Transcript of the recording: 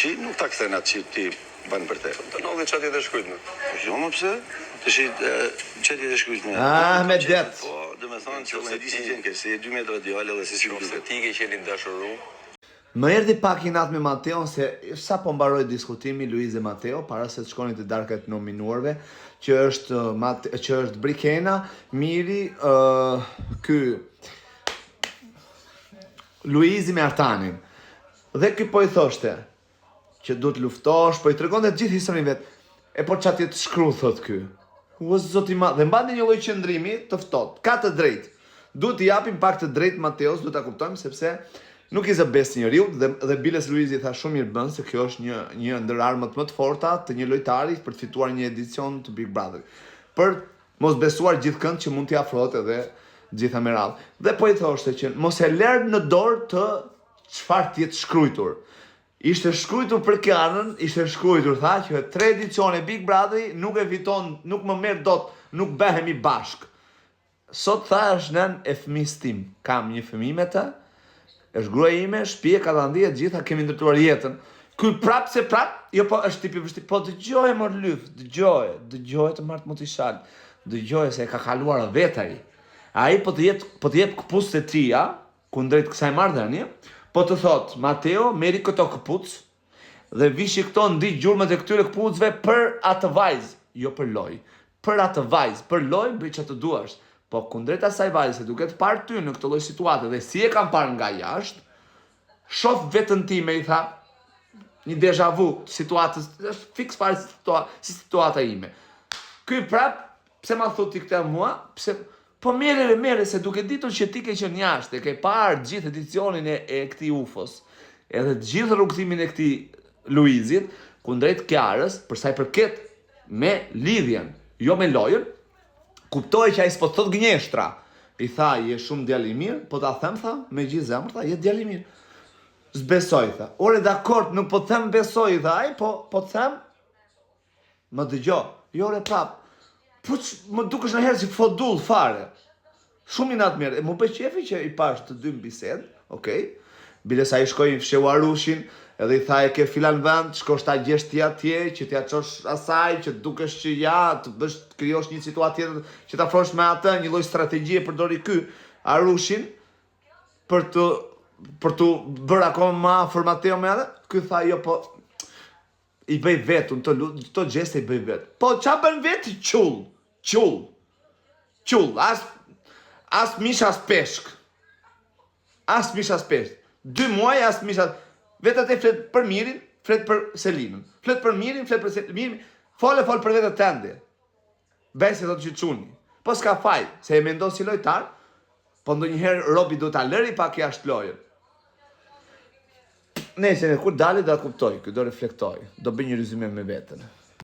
Qi nuk ta kthen atë që ti bën për te. Të ndodhi çati të shkruajtur. Jo më pse? Tash çeti të shkruajtur. Me det. Po, do të thonë që unë e di si gjen ke, se 2 metra djale dhe se si duket. Ti ke qenin dashuru. Më erdhi pak i natë me Mateo se sa po mbaroi diskutimi Luiz dhe Mateo para se të shkonin te darka e nominuarve, që është Brikena, Miri, ky Luizi me Artanin. Dhe ky po i thoshte që duhet luftosh, po i tregonte gjithë historinë vet. E po çati të shkruaj thot ky. U zoti ma, dhe mbante një lloj qëndrimi të ftohtë, ka të drejtë. Duhet t'i japim pak të drejtë Mateos, duhet ta kuptojmë sepse nuk i zë bes njeriu dhe Biles Luizi tha shumë mirë bën se kjo është një ndër armët më të forta të një lojtari për të fituar një edicion të Big Brother. Për mos besuar gjithkënd që mund t'i afrohet edhe gjitha me radhë. Dhe po i thoshte që mos e lër në dorë të çfarë të jetë shkruajtur. Ishte shkruajtur për Kianën, ishte shkruajtur tha që 3 edicione Big Brother nuk e fiton, nuk më merr dot, nuk behemi bashk. Sot tha është nën e fëmijës tim. Kam një fëmijë me të, është gruaja ime, shtëpia ka dhënë gjitha kemi ndërtuar jetën. Ky prap, jo po është tipi vështirë, po dëgjoje më lyf, dëgjoje të marrë motishal. Dëgjoje se e ka kaluar vetë ai. Ai po të jep këpucët e tia, kundrejt kësaj marrëdhënie, po të thot, Mateo, meri këto këpuc dhe vishi këto ndi gjurmët e këtyre këpucëve për atë vajzë, jo për lojë. Për atë vajzë, për lojë bëj çfarë të duash. Po kundrejt asaj vajze, duke të parë ty në këtë lloj situate dhe si e kam parë nga jashtë, shoh veten time i tha, një déjà vu situatës, është fiks fare si situata ime. Ky prap, pse ma thotë këtë mua, pse po merre se duke ditur që ti ke qenë jashtë, ke parë gjithë edicionin e këtij UFOs, edhe gjithë rrugtimin e këtij Luizit, kundrejt Kiarës, për sa i përket me lidhjen, jo me lojën, kuptoj që ai s'po thot gënjeshtra. I tha, je shumë djalë i mirë, po ta them tha, me gjithë zemër tha, je djalë i mirë. S'besoj tha. Ore dakord, nuk po them besoj tha ai, po them më dëgjoj. Jo ore prap. Po më dukesh në herë si fodull fare. Shumë i natë mirë. Më bëj qefi që i pash të dy në bisedë, okay? Bile sa i shkoj i fsheu Arushin, edhe i tha e ke filan vend, shkosh ta gjesh ti atje, që t'ja çosh asaj, që dukesh që ja, të bësh të krijosh një situatë tjetër, që ta afrosh me atë, një lloj strategjie përdori ky Arushin për të bërë akoma më afër Mateo me atë. Ky tha jo po i bëj vetun, to gjeste i bëj vet. Po qa bën vet? Qull. As mish as peshk. As mish as peshk. 2 muaj as mish as... Vetë atë flet për Mirin, flet për Selinën. Flet për Mirin, flet për Selinën. Fol për vetë tende. Besi do të çuni. Po s'ka faj, se e mendon si lojtar, po ndonjëherë Robi do ta lëri pak jashtë lojën. Nëse kur dalë do ta kuptoj, do reflektoj, do bëj një rezume me veten.